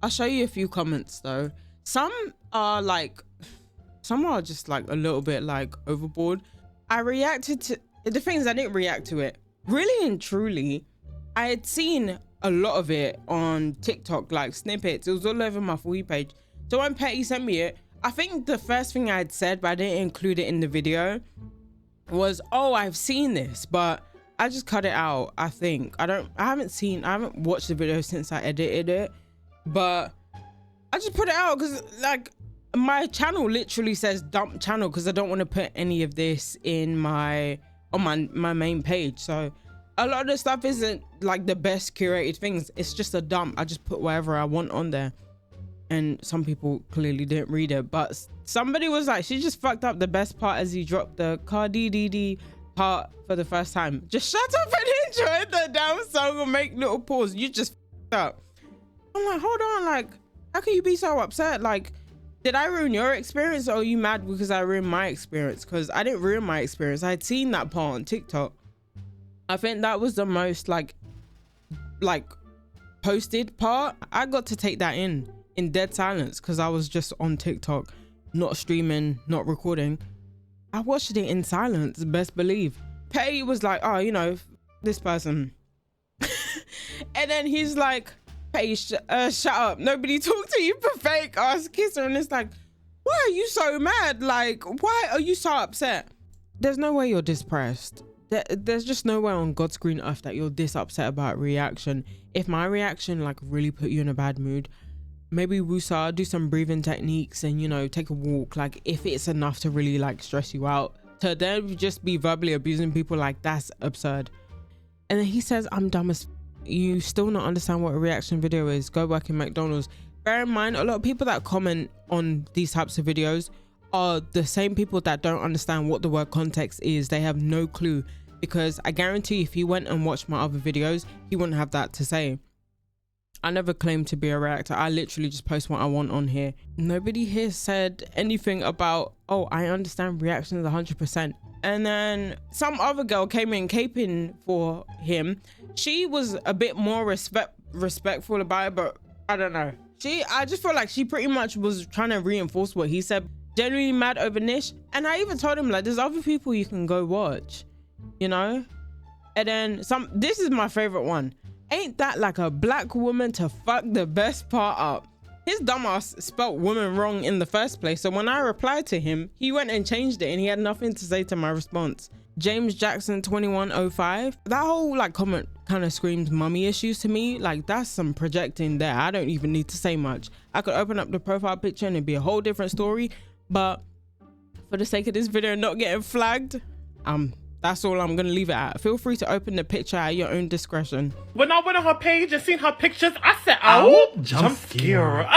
I'll show you a few comments though. Some are just like a little bit like overboard. I reacted to the things. I didn't react to it really and truly. I had seen a lot of it on TikTok, like snippets. It was all over my For You page. So when Petty sent me it, I think the first thing I had said, but I didn't include it in the video, was, oh, I've seen this, but I just cut it out. I think I haven't watched the video since I edited it, but I just put it out because like my channel literally says dump channel because I don't want to put any of this in my main page. So a lot of the stuff isn't like the best curated things. It's just a dump. I just put whatever I want on there, and some people clearly didn't read it, but somebody was like, she just fucked up the best part as he dropped the Cardi part for the first time. Just shut up and enjoy the damn song and make little pause. You just fucked up. I'm like, hold on, like, how can you be so upset? Like, did I ruin your experience, or are you mad because I ruined my experience? Because I didn't ruin my experience. I had seen that part on TikTok. I think that was the most like posted part. I got to take that in dead silence because I was just on TikTok, not streaming, not recording. I watched it in silence, best believe. Petty was like, oh, you know, this person. And then he's like, Petty, shut up. Nobody talked to you, pathetic ass kisser. And it's like, why are you so mad? Like, why are you so upset? There's no way you're depressed. There's just nowhere on God's green earth that you're this upset about reaction. If my reaction like really put you in a bad mood, maybe woosah, do some breathing techniques and, you know, take a walk. Like if it's enough to really like stress you out, to then just be verbally abusing people, like that's absurd. And then he says, I'm dumb as you still not understand what a reaction video is. Go work in McDonald's. Bear in mind, a lot of people that comment on these types of videos are the same people that don't understand what the word context is. They have no clue, because I guarantee if he went and watched my other videos, he wouldn't have that to say. I never claimed to be a reactor. I literally just post what I want on here. Nobody here said anything about, oh, I understand reactions 100%. And then some other girl came in caping for him. She was a bit more respectful about it, but I don't know. I just feel like she pretty much was trying to reinforce what he said. Genuinely mad over Nish. And I even told him, like, there's other people you can go watch, you know? And then this is my favorite one. Ain't that like a black woman to fuck the best part up? His dumbass spelt woman wrong in the first place. So when I replied to him, he went and changed it and he had nothing to say to my response. James Jackson 2105. That whole like comment kind of screams mummy issues to me. Like that's some projecting there. I don't even need to say much. I could open up the profile picture and it'd be a whole different story. But for the sake of this video not getting flagged, that's all I'm gonna leave it at. Feel free to open the picture at your own discretion. When I went on her page and seen her pictures, I said, oh, jump scare.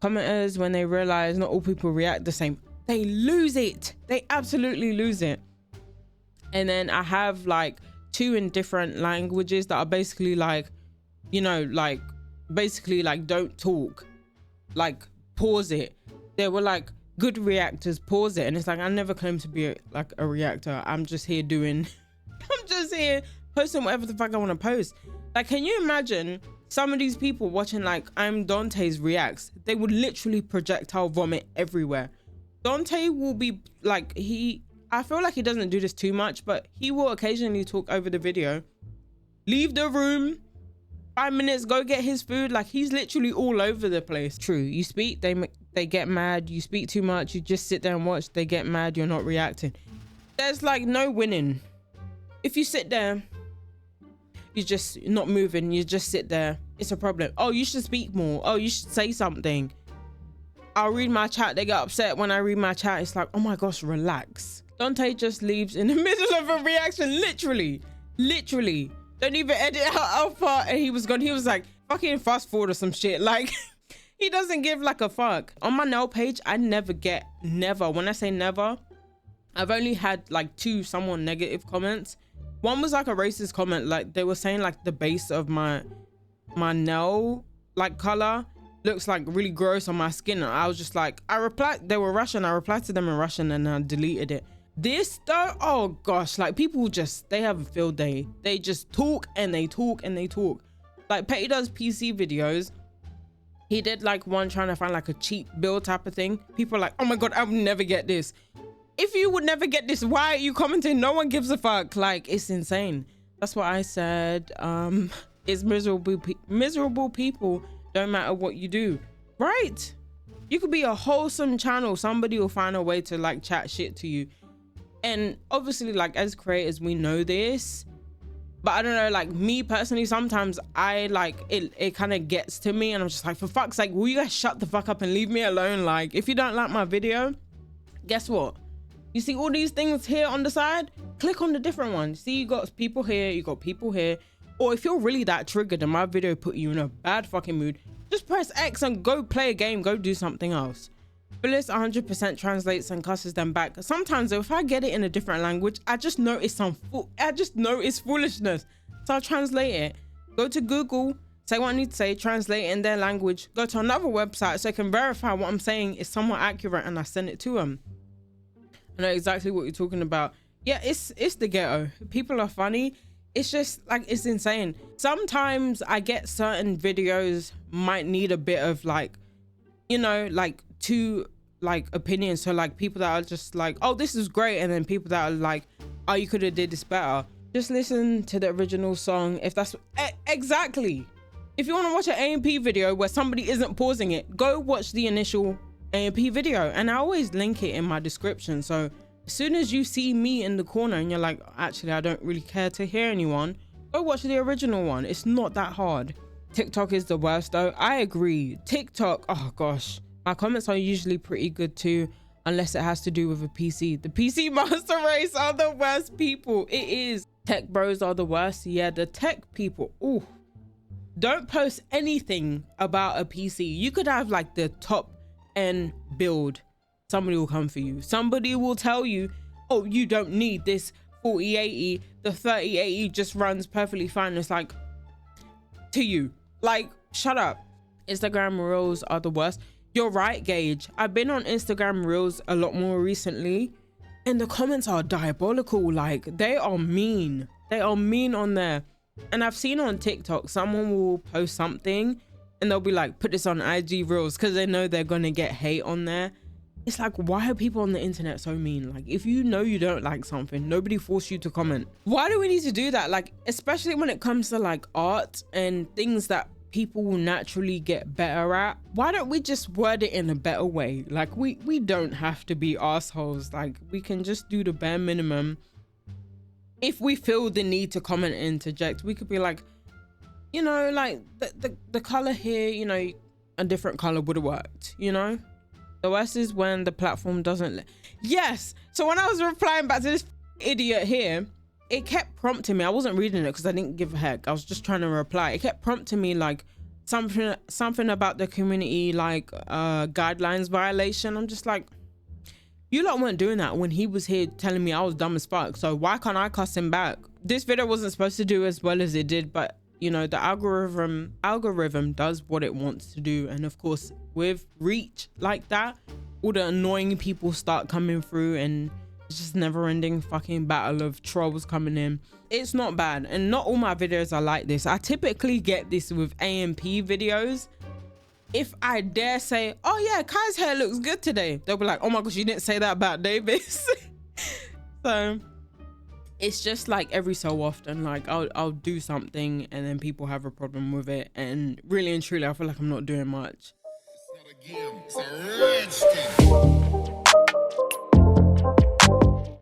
Commenters, when they realize not all people react the same, they lose it. They absolutely lose it. And then I have like 2 in different languages that are basically like, you know, like basically like don't talk, like pause it. They were like, good reactors, pause it. And it's like, I never claimed to be like a reactor. I'm just here posting whatever the fuck I want to post. Like, can you imagine some of these people watching like I'm Dante's reacts? They would literally projectile vomit everywhere. Dante will be like, I feel like he doesn't do this too much, but he will occasionally talk over the video, leave the room, 5 minutes, go get his food. Like he's literally all over the place. True, you speak, they get mad. You speak too much, you just sit there and watch, they get mad, you're not reacting. There's like no winning. If you sit there, you're just not moving, you just sit there, it's a problem. Oh, you should speak more. Oh, you should say something. I'll read my chat, they get upset when I read my chat. It's like, oh my gosh, relax. Dante just leaves in the middle of a reaction, literally. Don't even edit out how far and he was gone. He was like, fucking fast forward or some shit. Like, he doesn't give like a fuck. On my nail page, I never. When I say never, I've only had like 2 somewhat negative comments. One was like a racist comment. Like they were saying like the base of my nail like color looks like really gross on my skin. And I was just like, they were Russian. I replied to them in Russian and I deleted it. This though, oh gosh, like people they have a field day. They just talk and they talk and they talk. Like Petty does PC videos He did like one trying to find like a cheap bill type of thing. People are like, oh my God, I would never get this. If you would never get this, why are you commenting? No one gives a fuck. Like, it's insane. That's what I said. It's miserable people, don't matter what you do, right? You could be a wholesome channel, somebody will find a way to like chat shit to you. And obviously, like, as creators, we know this, but I don't know, like, me personally, sometimes I like it kind of gets to me and I'm just like, for fuck's sake, will you guys shut the fuck up and leave me alone? Like, if you don't like my video, guess what? You see all these things here on the side, click on the different one. See, you got people here, you got people here. Or if you're really that triggered and my video put you in a bad fucking mood, just press X and go play a game, go do something else. Phyllis 100% translates and cusses them back. Sometimes if I get it in a different language, I just know it's foolishness. So I'll translate it. Go to Google, say what I need to say, translate it in their language, go to another website so I can verify what I'm saying is somewhat accurate, and I send it to them. I know exactly what you're talking about. Yeah, it's the ghetto. People are funny. It's just like, it's insane. Sometimes I get certain videos might need a bit of like, you know, like two like opinions. So like people that are just like, oh, this is great, and then people that are like, oh, you could have did this better. Just listen to the original song if that's exactly. If you want to watch an A&P video where somebody isn't pausing it, go watch the initial A&P video, and I always link it in my description. So as soon as you see me in the corner and you're like, actually, I don't really care to hear anyone, go watch the original one. It's not that hard. TikTok is the worst though. I agree. TikTok, oh gosh, my comments are usually pretty good too, unless it has to do with a PC. The PC master race are the worst people. It is. Tech bros are the worst. Yeah, the tech people. Ooh, don't post anything about a PC. You could have like the top end build. Somebody will come for you. Somebody will tell you, oh, you don't need this 4080. The 3080 just runs perfectly fine. It's like, to you, like, shut up. Instagram reels are the worst. You're right, Gage. I've been on Instagram reels a lot more recently, and the comments are diabolical. Like, they are mean. They are mean on there. And I've seen on TikTok, someone will post something and they'll be like, put this on IG reels, because they know they're gonna get hate on there. It's like, why are people on the internet so mean? Like, if you know you don't like something, nobody forced you to comment. Why do we need to do that? Like, especially when it comes to like art and things that people will naturally get better at. Why don't we just word it in a better way? Like, we don't have to be assholes. Like, we can just do the bare minimum. If we feel the need to comment and interject, we could be like, you know, like the color here, you know, a different color would have worked, you know. The worst is when the platform doesn't yes. So when I was replying back to this idiot here, it kept prompting me. I wasn't reading it because I didn't give a heck. I was just trying to reply. It kept prompting me like something about the community, like guidelines violation. I'm just like, you lot weren't doing that when he was here telling me I was dumb as fuck. So why can't I cuss him back? This video wasn't supposed to do as well as it did, but you know, the algorithm does what it wants to do. And of course, with reach like that, all the annoying people start coming through, and it's just never ending fucking battle of trolls coming in. It's not bad, and not all my videos are like this. I typically get this with A&P videos. If I dare say, oh yeah, Kai's hair looks good today, they'll be like, oh my gosh, you didn't say that about Davis. So it's just like every so often, like I'll do something and then people have a problem with it, and really and truly I feel like I'm not doing much. It's not a game, it's a rich thing.